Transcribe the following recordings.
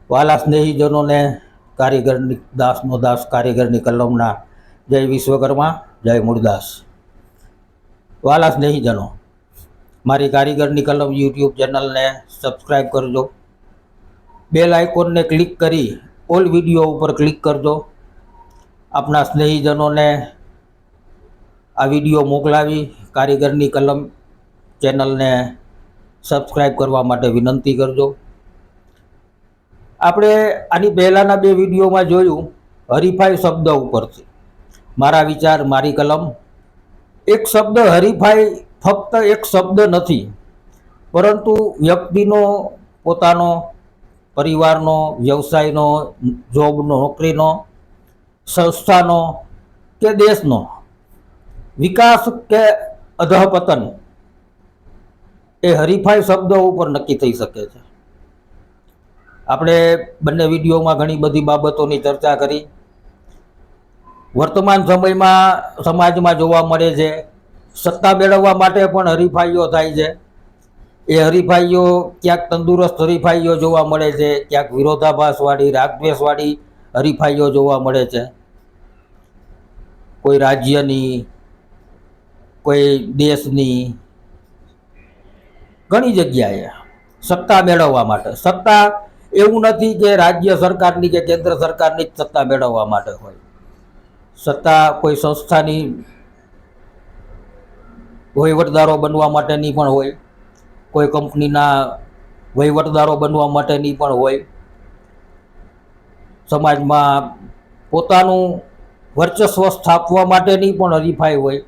વાલા સ્નેહીજનોને કારીગરની દાસનો દાસ કારીગરની કલમના જય વિશ્વકર્મા, જય મૂળદાસ. વાલા સ્નેહીજનો, મારી કારીગરની કલમ યુટ્યુબ ચેનલને સબસ્ક્રાઈબ કરજો. બેલ આઇકોનને ક્લિક કરી ઓલ વિડીયો ઉપર ક્લિક કરજો. આપણા સ્નેહીજનોને આ વિડીયો મોકલાવી કારીગરની કલમ ચેનલને સબસ્ક્રાઈબ કરવા માટે વિનંતી કરજો. આપણે આની પહેલાંના બે વિડીયોમાં જોયું હરીફાઈ શબ્દ ઉપરથી મારા વિચાર, મારી કલમ. એક શબ્દ હરીફાઈ ફક્ત એક શબ્દ નથી, પરંતુ વ્યક્તિનો, પોતાનો, પરિવારનો, વ્યવસાયનો, જોબનો, નોકરીનો, સંસ્થાનો કે દેશનો વિકાસ કે અધઃપતન એ હરીફાઈ શબ્દો ઉપર નક્કી થઈ શકે છે. આપણે બંને વિડીયોમાં ઘણી બધી બાબતોની ચર્ચા કરી. વર્તમાન સમયમાં સમાજમાં જોવા મળે છે સત્તા મેળવવા માટે પણ હરીફાઈઓ થાય છે. એ હરીફાઈઓ ક્યાંક તંદુરસ્ત હરીફાઈઓ જોવા મળે છે, ક્યાંક વિરોધાભાસવાળી, રાગદ્વેષવાળી હરીફાઈઓ જોવા મળે છે. કોઈ રાજ્યની, કોઈ દેશની, ઘણી જગ્યાએ સત્તા મેળવવા માટે. સત્તા એવું નથી કે રાજ્ય સરકારની કે કેન્દ્ર સરકારની જ સત્તા મેળવવા માટે હોય. સત્તા કોઈ સંસ્થાની વહીવટદારો બનવા માટેની પણ હોય, કોઈ કંપનીના વહીવટદારો બનવા માટેની પણ હોય, સમાજમાં પોતાનું વર્ચસ્વ સ્થાપવા માટેની પણ હરીફાઈ હોય.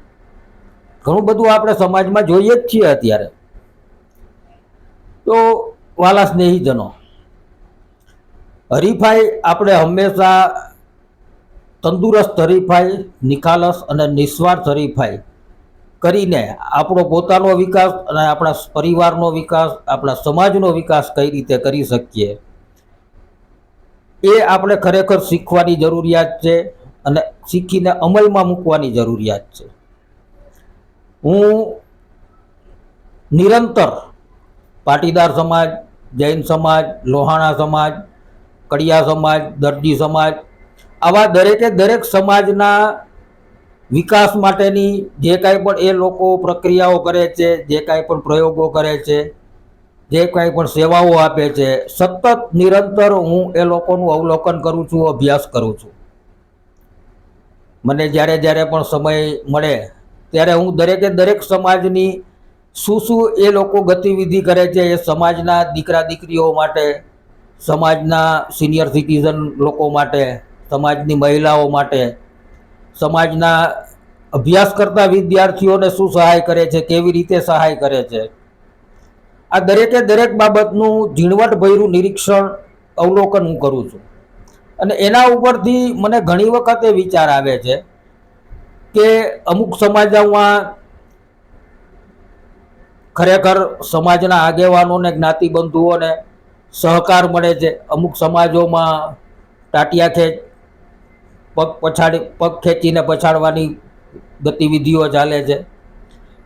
ઘણું બધું આપણે સમાજમાં જોઈએ જ છીએ અત્યારે. તો વાલા સ્નેહીજનો, હરીફાઈ આપણે હંમેશા તંદુરસ્ત હરીફાઈ, નિખાલસ અને નિસ્વાર્થ હરીફાઈ કરીને આપણો પોતાનો વિકાસ અને આપણા પરિવારનો વિકાસ, આપણા સમાજનો વિકાસ કઈ રીતે કરી શકીએ એ આપણે ખરેખર શીખવાની જરૂરિયાત છે અને શીખીને અમલમાં મૂકવાની જરૂરિયાત છે. હું નિરંતર પાટીદાર સમાજ, જૈન સમાજ, લોહાણા સમાજ, કડિયા સમાજ, દરજી સમાજ, આવા દરેકે દરેક સમાજના વિકાસ માટેની જે કાંઈ પણ એ લોકો પ્રક્રિયાઓ કરે છે, જે કાંઈ પણ પ્રયોગો કરે છે, જે કાંઈ પણ સેવાઓ આપે છે, સતત નિરંતર હું એ લોકોનું અવલોકન કરું છું, અભ્યાસ કરું છું. મને જ્યારે જ્યારે પણ સમય મળે ત્યારે હું દરેકે દરેક સમાજની શું એ લોકો ગતિવિધિ કરે છે, એ સમાજના દીકરા દીકરીઓ માટે, સમાજના સિનિયર સિટીઝન લોકો માટે, સમાજની મહિલાઓ માટે, સમાજના અભ્યાસ કરતા વિદ્યાર્થીઓને શું સહાય કરે છે, કેવી રીતે સહાય કરે છે, આ દરેકે દરેક બાબતનું ઝીણવટભર્યું નિરીક્ષણ, અવલોકન હું કરું છું. અને એના ઉપરથી મને ઘણી વખત એ વિચાર આવે છે કે અમુક સમાજોમાં ખરેખર સમાજના આગેવાનોને, જ્ઞાતિબંધુઓને સહકાર મળે છે. અમુક સમાજોમાં ટાટિયા ખેંચ, પગ ખેંચીને પછાડવાની ગતિવિધિઓ ચાલે છે.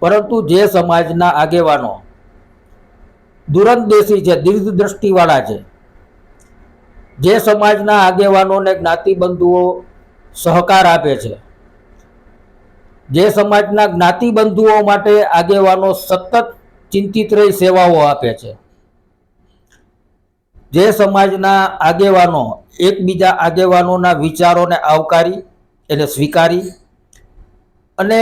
પરંતુ જે સમાજના આગેવાનો દૂરંદેશી છે, દીર્ઘ દ્રષ્ટિવાળા છે, જે સમાજના આગેવાનોને જ્ઞાતિબંધુઓ સહકાર આપે છે, જે સમાજના જ્ઞાતિબંધુઓ માટે આગેવાનો સતત ચિંતિત રહી સેવાઓ આપે છે, જે સમાજના આગેવાનો એકબીજા આગેવાનોના વિચારોને આવકારી, એને સ્વીકારી અને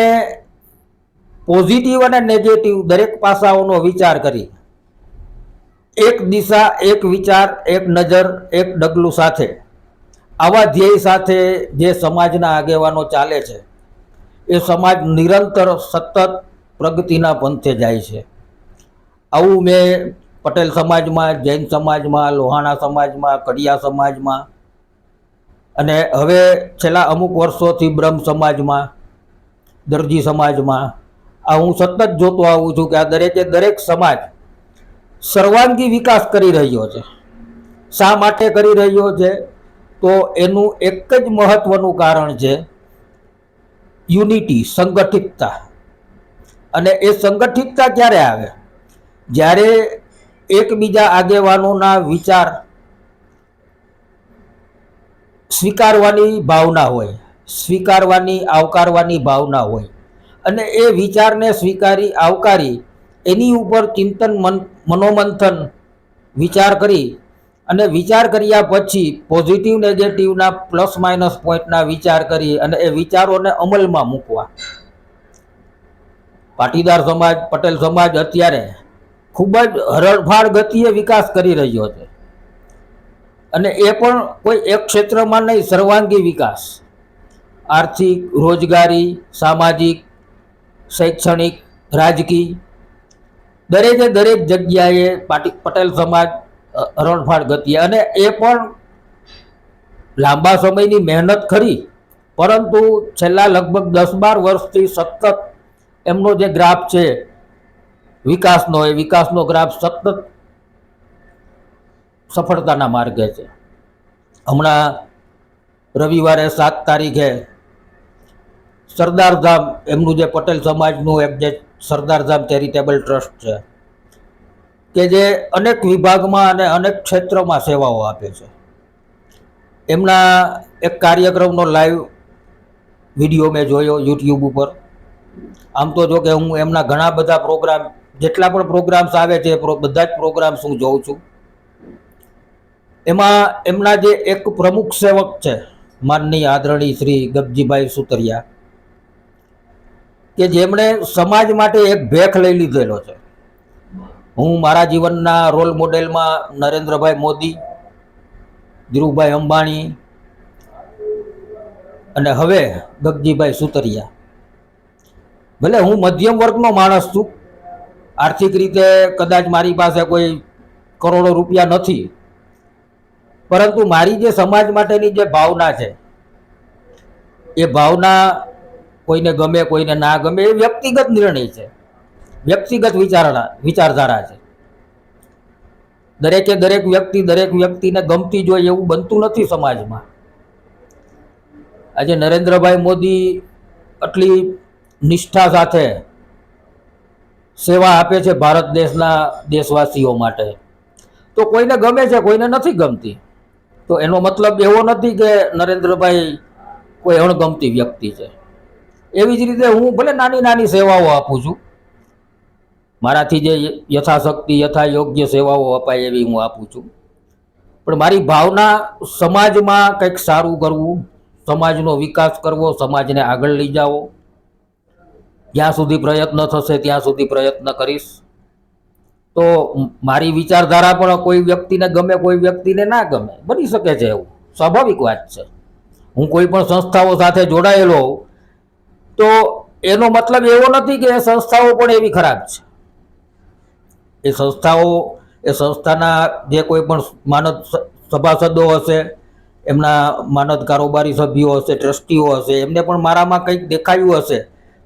પોઝિટિવ અને નેગેટિવ દરેક પાસાઓનો વિચાર કરી એક દિશા, એક વિચાર, એક નજર, એક ડગલું સાથે આવા ધ્યેય સાથે જે સમાજના આગેવાનો ચાલે છે, એ સમાજ નિરંતર સતત પ્રગતિના પંથે જાય છે. આવું મેં પટેલ સમાજમાં, જૈન સમાજમાં, લોહાણા સમાજમાં, કડિયા સમાજમાં અને હવે છેલ્લા અમુક વર્ષોથી બ્રહ્મ સમાજમાં, દરજી સમાજમાં આ હું સતત જોતો આવું છું કે આ દરેકે દરેક સમાજ સર્વાંગી વિકાસ કરી રહ્યો છે. શા માટે કરી રહ્યો છે? તો એનું એક જ મહત્વનું કારણ છે યુનિટી, સંગઠિતતા. અને એ સંગઠિતતા ક્યારે આવે? જ્યારે એકબીજા આગેવાનોના વિચાર સ્વીકારવાની ભાવના હોય, સ્વીકારવાની આવકારવાની ભાવના હોય, અને એ વિચારને સ્વીકારી આવકારી એની ઉપર ચિંતન મનોમંથન વિચાર કરી અને વિચાર કર્યા પછી પોઝિટિવ નેગેટિવના પ્લસ માઇનસ પોઈન્ટના વિચાર કરી અને એ વિચારોને અમલમાં મૂકવા. પાટીદાર સમાજ, પટેલ સમાજ અત્યારે ખૂબ જ હરણફાળ ગતિએ વિકાસ કરી રહ્યો છે, અને એ પણ કોઈ એક ક્ષેત્રમાં નહીં, સર્વાંગી વિકાસ, આર્થિક, રોજગારી, સામાજિક, શૈક્ષણિક, રાજકીય, દરેકે દરેક જગ્યાએ પટેલ સમાજ હરણફાળ ગતિએ, અને એ પણ લાંબા સમયની મહેનત ખરી, પરંતુ છેલ્લા લગભગ 10-12 વર્ષથી સતત એમનો જે ગ્રાફ છે વિકાસનો, એ વિકાસનો ગ્રાફ સતત સફળતાના માર્ગે છે. હમણાં રવિવારે 7 તારીખે સરદારધામ, એમનું જે પટેલ સમાજનું એક જે સરદારધામ ચેરિટેબલ ટ્રસ્ટ છે કે જે અનેક વિભાગમાં અને અનેક ક્ષેત્રમાં સેવાઓ આપે છે, એમના એક કાર્યક્રમનો લાઈવ વિડીયો મેં જોયો યુટ્યુબ ઉપર. આમ તો જો કે હું એમના ઘણા બધા પ્રોગ્રામ, જેટલા પણ પ્રોગ્રામ્સ આવે છે બધા જ પ્રોગ્રામ્સ હું જોઉં છું. એમાં એમના જે એક પ્રમુખ સેવક છે માનનીય આદરણીય શ્રી ગગજીભાઈ સુતરિયા, કે જેમણે સમાજ માટે એક ભેખ લઈ લીધેલો છે. હું મારા જીવનના રોલ મોડેલમાં નરેન્દ્રભાઈ મોદી, ધીરુભાઈ અંબાણી અને હવે ગગજીભાઈ સુતરિયા. ભલે હું મધ્યમ વર્ગનો માણસ છું, આર્થિક રીતે કદાચ મારી પાસે કોઈ કરોડો રૂપિયા નથી, પરંતુ મારી જે સમાજ માટેની જે ભાવના છે એ ભાવના કોઈને ગમે કોઈને ના ગમે એ વ્યક્તિગત નિર્ણય છે, વ્યક્તિગત વિચારધારા છે. દરેકે દરેક વ્યક્તિને ગમતી જોઈએ એવું બનતું નથી સમાજમાં. આજે નરેન્દ્રભાઈ મોદી આટલી નિષ્ઠા સાથે સેવા આપે છે ભારત દેશના દેશવાસીઓ માટે, તો કોઈને ગમે છે કોઈને નથી ગમતી, તો એનો મતલબ એવો નથી કે નરેન્દ્રભાઈ કોઈ અણગમતી વ્યક્તિ છે. એવી જ રીતે હું ભલે નાની નાની સેવાઓ આપું છું, મારાથી જે યથાશક્તિ યથા યોગ્ય સેવાઓ અપાય એવી હું આપું છું, પણ મારી ભાવના સમાજમાં કંઈક સારું કરવું, સમાજનો વિકાસ કરવો, સમાજને આગળ લઈ જાવો. જ્યાં સુધી પ્રયત્ન થશે ત્યાં સુધી પ્રયત્ન કરીશ. તો મારી વિચારધારા પણ કોઈ વ્યક્તિને ગમે કોઈ વ્યક્તિને ના ગમે, બની શકે છે, એવું સ્વાભાવિક વાત છે. હું કોઈ પણ સંસ્થાઓ સાથે જોડાયેલો હોઉં તો એનો મતલબ એવો નથી કે એ સંસ્થાઓ પણ એવી ખરાબ છે. એ સંસ્થાના જે કોઈ પણ માનદ સભાસદો હશે, એમના માનદ કારોબારી સભ્યો હશે, ટ્રસ્ટીઓ હશે, એમને પણ મારામાં કંઈક દેખાયું હશે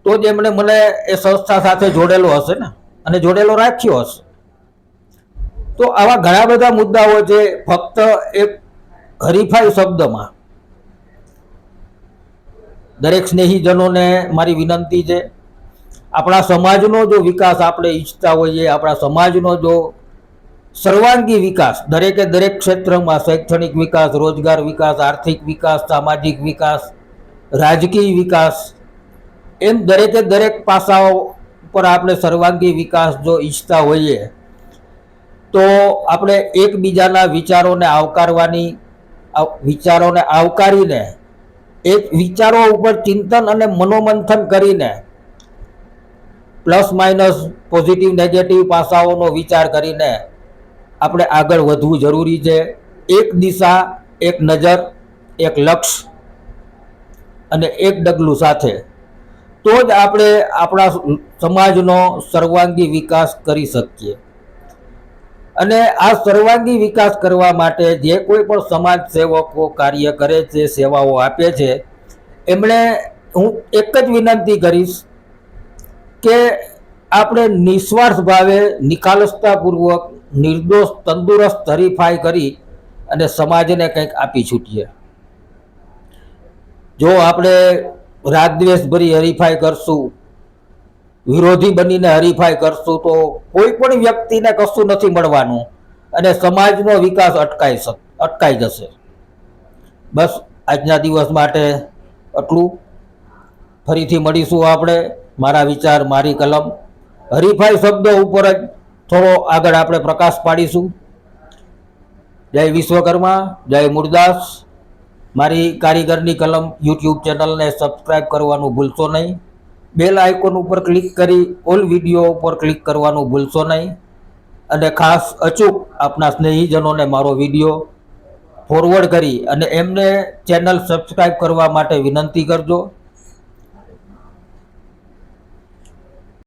તો જ એમણે મને એ સંસ્થા સાથે જોડેલો હશે ને, અને જોડેલો રાખ્યો હશે. તો આવા ઘણા બધા મુદ્દાઓ છે. ફક્ત એક હરીફાઈ શબ્દમાં દરેક સ્નેહીજનોને મારી વિનંતી છે, આપણા સમાજનો જો વિકાસ આપણે ઈચ્છતા હોઈએ, આપણા સમાજનો જો સર્વાંગી વિકાસ, દરેકે દરેક ક્ષેત્રમાં, શૈક્ષણિક વિકાસ, રોજગાર વિકાસ, આર્થિક વિકાસ, સામાજિક વિકાસ, રાજકીય વિકાસ, એમ દરેકે દરેક પાસાઓ પર આપણે સર્વાંગી વિકાસ જો ઈચ્છતા હોઈએ તો આપણે એકબીજાના વિચારોને આવકારીને એક વિચારો ઉપર ચિંતન અને મનોમંથન કરીને પ્લસ માઇનસ પોઝિટિવ નેગેટિવ પાસાઓનો વિચાર કરીને આપણે આગળ વધવું જરૂરી છે. એક દિશા, એક નજર, એક લક્ષ્ય અને એક ડગલું સાથે, તો જ આપણે આપણા સમાજનો સર્વાંગી વિકાસ કરી શકીએ. અને આ સર્વાંગી વિકાસ કરવા માટે જે કોઈ પણ સમાજ સેવકો કાર્ય કરે છે, સેવાઓ આપે છે, એમણે હું એક જ વિનંતી કરીશ કે આપણે નિસ્વાર્થ ભાવે, નિખાલસતાપૂર્વક, નિર્દોષ, તંદુરસ્ત હરીફાઈ કરી અને સમાજને કંઈક આપી છૂટીએ. જો આપણે રાગદ્વેષભરી હરીફાઈ કરશું, વિરોધી બનીને હરીફાઈ કરશું, તો કોઈ પણ વ્યક્તિને કશું નથી મળવાનું અને સમાજનો વિકાસ અટકાઈ જશે. બસ આજના દિવસ માટે આટલું. ફરીથી મળીશું આપણે. મારા વિચાર, મારી કલમ, હરીફાઈ શબ્દો ઉપર જ થોડો આગળ આપણે પ્રકાશ પાડીશું. જય વિશ્વકર્મા, જય મુરદાસ. મારી કારીગરની કલમ યુટ્યુબ ચેનલને સબસ્ક્રાઈબ કરવાનું ભૂલશો નહીં. બેલ આઇકોન ઉપર ક્લિક કરી ઓલ વિડીયો ઉપર ક્લિક કરવાનું ભૂલશો નહીં. અને ખાસ અચૂક આપના સ્નેહીજનોને મારો વિડીયો ફોરવર્ડ કરી અને એમને ચેનલ સબસ્ક્રાઈબ કરવા માટે વિનંતી કરજો.